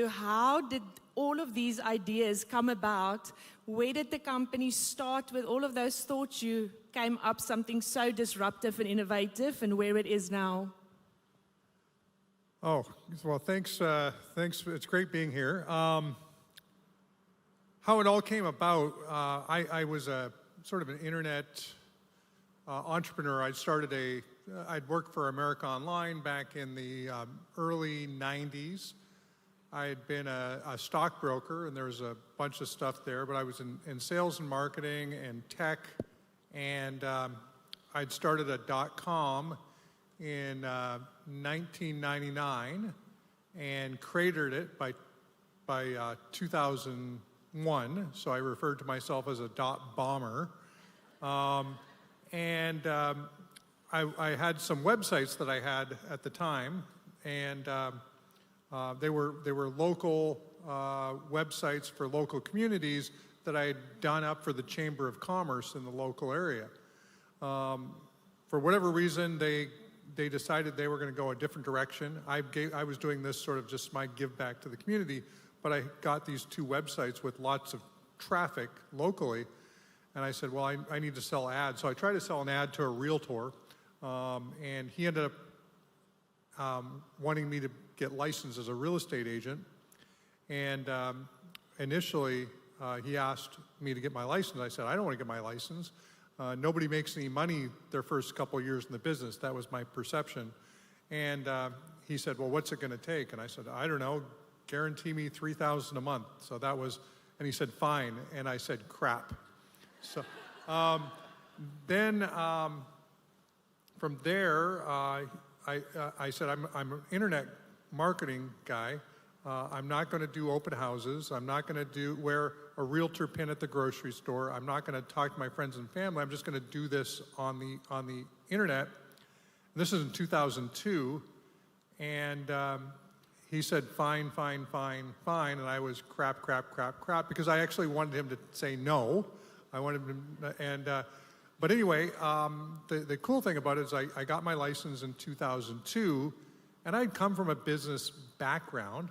you, how did all of these ideas come about? Where did the company start with all of those thoughts? You came up something so disruptive and innovative, and where it is now. Oh, well, thanks. It's great being here. How it all came about, I was a sort of an internet entrepreneur. I'd worked for America Online back in the early 90s. I had been a stockbroker, and there was a bunch of stuff there, but I was in sales and marketing and tech, and I'd started a .com in 1999 and cratered it by 2001, so I referred to myself as a bomber. I had some websites that I had at the time, and they were local websites for local communities that I had done up for the Chamber of Commerce in the local area. For whatever reason, they decided they were going to go a different direction. I was doing this sort of just my give back to the community, but I got these two websites with lots of traffic locally, and I said, well, I need to sell ads. So I tried to sell an ad to a realtor, and he ended up wanting me to get licensed as a real estate agent. And initially, he asked me to get my license. I said, I don't want to get my license. Nobody makes any money their first couple of years in the business. That was my perception. And he said, well, what's it going to take? And I said, I don't know. Guarantee me $3,000 a month. So that was, and he said, fine. And I said, crap. So then from there, I said, I'm an internet marketing guy. I'm not going to do open houses. I'm not going to wear a realtor pin at the grocery store. I'm not going to talk to my friends and family. I'm just going to do this on the internet. And this is in 2002, and he said, fine, fine, fine, fine, and I was crap, crap, crap, crap, because I actually wanted him to say no. I wanted him to, and but anyway, the cool thing about it is I got my license in 2002, and I'd come from a business background.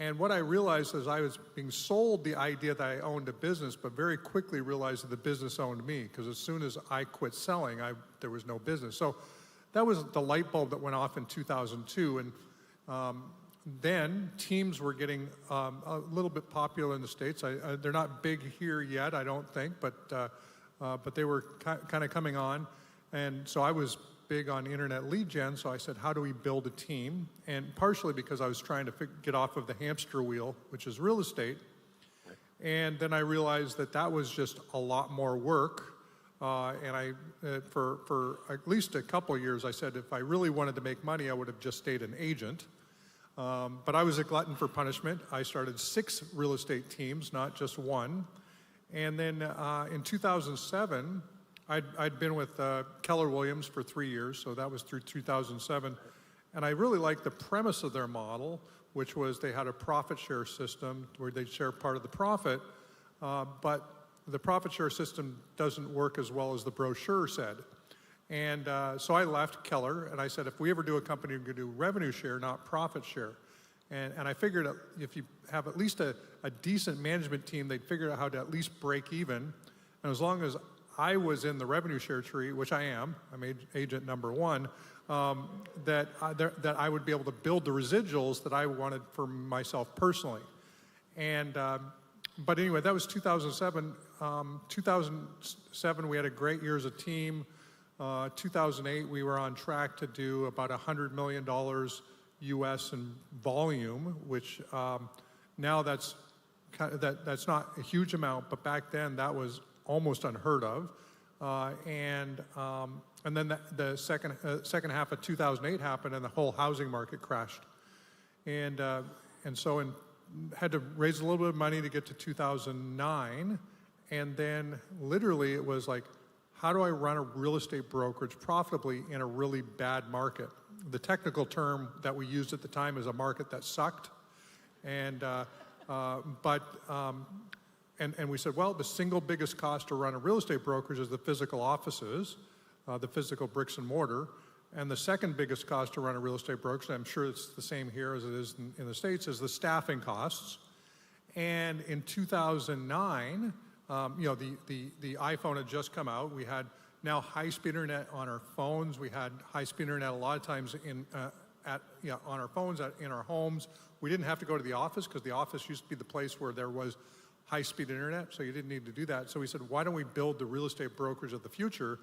And what I realized is I was being sold the idea that I owned a business, but very quickly realized that the business owned me, because as soon as I quit selling, there was no business. So that was the light bulb that went off in 2002. And then teams were getting a little bit popular in the States. They're not big here yet, I don't think, but they were kind of coming on. And so I was big on internet lead gen, so I said, how do we build a team? And partially because I was trying to get off of the hamster wheel, which is real estate. And then I realized that was just a lot more work. And for at least a couple of years, I said, if I really wanted to make money, I would have just stayed an agent. But I was a glutton for punishment. I started 6 real estate teams, not just one. And then in 2007, I'd been with Keller Williams for 3 years, so that was through 2007. And I really liked the premise of their model, which was they had a profit share system where they'd share part of the profit, but the profit share system doesn't work as well as the brochure said. And so I left Keller, and I said, if we ever do a company, we're going to do revenue share, not profit share. And I figured if you have at least a decent management team, they'd figure out how to at least break even. And as long as I was in the revenue share tree, which I am, I'm agent number 1, that I would be able to build the residuals that I wanted for myself personally. And but anyway, that was 2007. 2007, we had a great year as a team. 2008, we were on track to do about $100 million US in volume, which now that's not a huge amount, but back then that was almost unheard of. And then the second half of 2008 happened, and the whole housing market crashed. And so had to raise a little bit of money to get to 2009, and then literally it was like, how do I run a real estate brokerage profitably in a really bad market? The technical term that we used at the time is a market that sucked. And we said, well, the single biggest cost to run a real estate brokerage is the physical offices, the physical bricks and mortar. And the second biggest cost to run a real estate brokerage, and I'm sure it's the same here as it is in the States, is the staffing costs. And in 2009, the iPhone had just come out. We had now high-speed internet on our phones. We had high-speed internet a lot of times on our phones, in our homes. We didn't have to go to the office because the office used to be the place where there was high-speed internet, so you didn't need to do that. So we said, why don't we build the real estate brokerage of the future?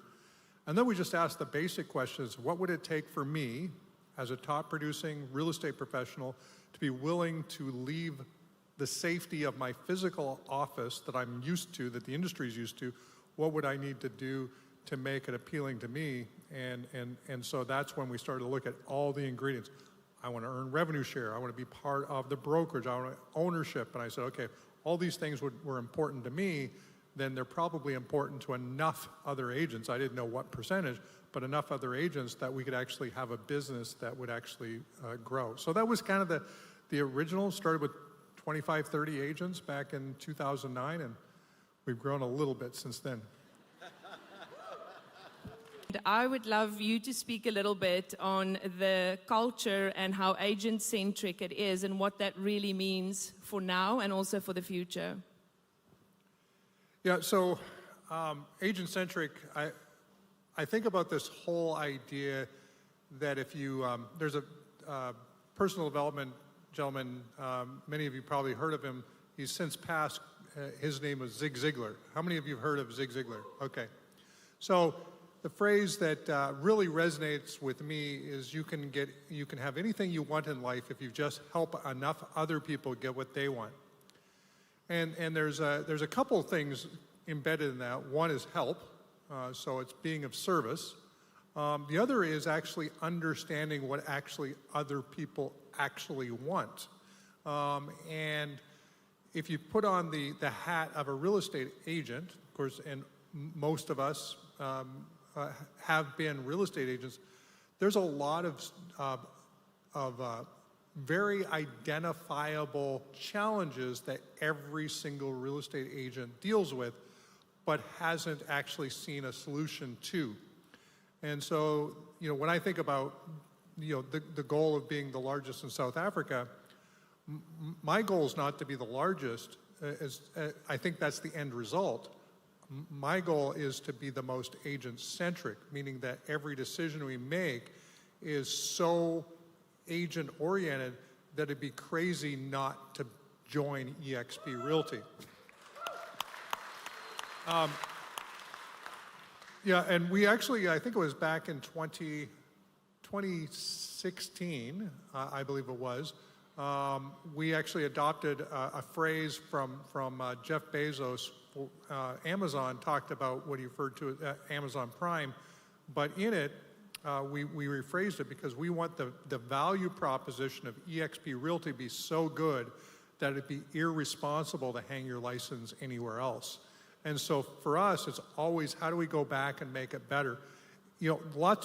And then we just asked the basic questions: what would it take for me, as a top-producing real estate professional, to be willing to leave the safety of my physical office that I'm used to, that the industry is used to? What would I need to do to make it appealing to me? And so that's when we started to look at all the ingredients. I want to earn revenue share. I want to be part of the brokerage. I want ownership. And I said, okay, all these things were important to me. Then they're probably important to enough other agents. I didn't know what percentage, but enough other agents that we could actually have a business that would actually grow. So that was kind of the original. Started with 25, 30 agents back in 2009, and we've grown a little bit since then. I would love you to speak a little bit on the culture and how agent-centric it is and what that really means for now and also for the future. Yeah, so agent-centric, I think about this whole idea that if you, there's a personal development gentleman, many of you probably heard of him. He's since passed. His name was Zig Ziglar. How many of you have heard of Zig Ziglar? Okay. So the phrase that really resonates with me is you can have anything you want in life if you just help enough other people get what they want. And there's a couple of things embedded in that. One is help, so it's being of service. The other is actually understanding what actually other people actually want. And if you put on the hat of a real estate agent, of course, and most of us have been real estate agents, there's a lot of very identifiable challenges that every single real estate agent deals with, but hasn't actually seen a solution to. And so, when I think about, the goal of being the largest in South Africa, my goal is not to be the largest. I think that's the end result. My goal is to be the most agent-centric, meaning that every decision we make is so agent-oriented that it'd be crazy not to join eXp Realty. Yeah, and we actually, I think it was back in 2016, I believe it was, we actually adopted a phrase from Jeff Bezos. Amazon talked about what he referred to as Amazon Prime, but in it, we rephrased it because we want the value proposition of eXp Realty to be so good that it'd be irresponsible to hang your license anywhere else. And so for us, it's always how do we go back and make it better?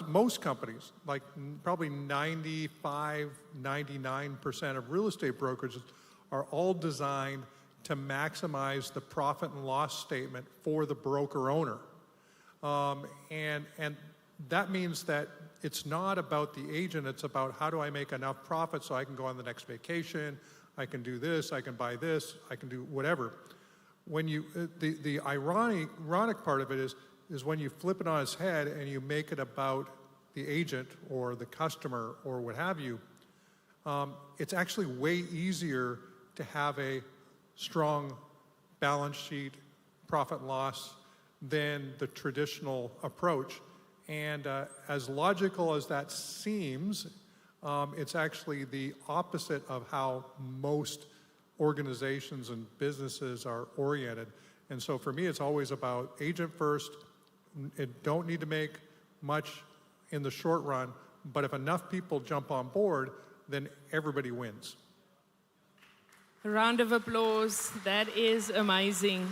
Most companies, like probably 95, 99% of real estate brokerages are all designed to maximize the profit and loss statement for the broker owner. And that means that it's not about the agent, it's about how do I make enough profit so I can go on the next vacation, I can do this, I can buy this, I can do whatever. When the ironic part of it is when you flip it on its head and you make it about the agent or the customer or what have you, it's actually way easier to have a strong balance sheet, profit and loss, than the traditional approach. And as logical as that seems, it's actually the opposite of how most organizations and businesses are oriented. And so for me, it's always about agent first. It don't need to make much in the short run, but if enough people jump on board, then everybody wins. A round of applause. That is amazing.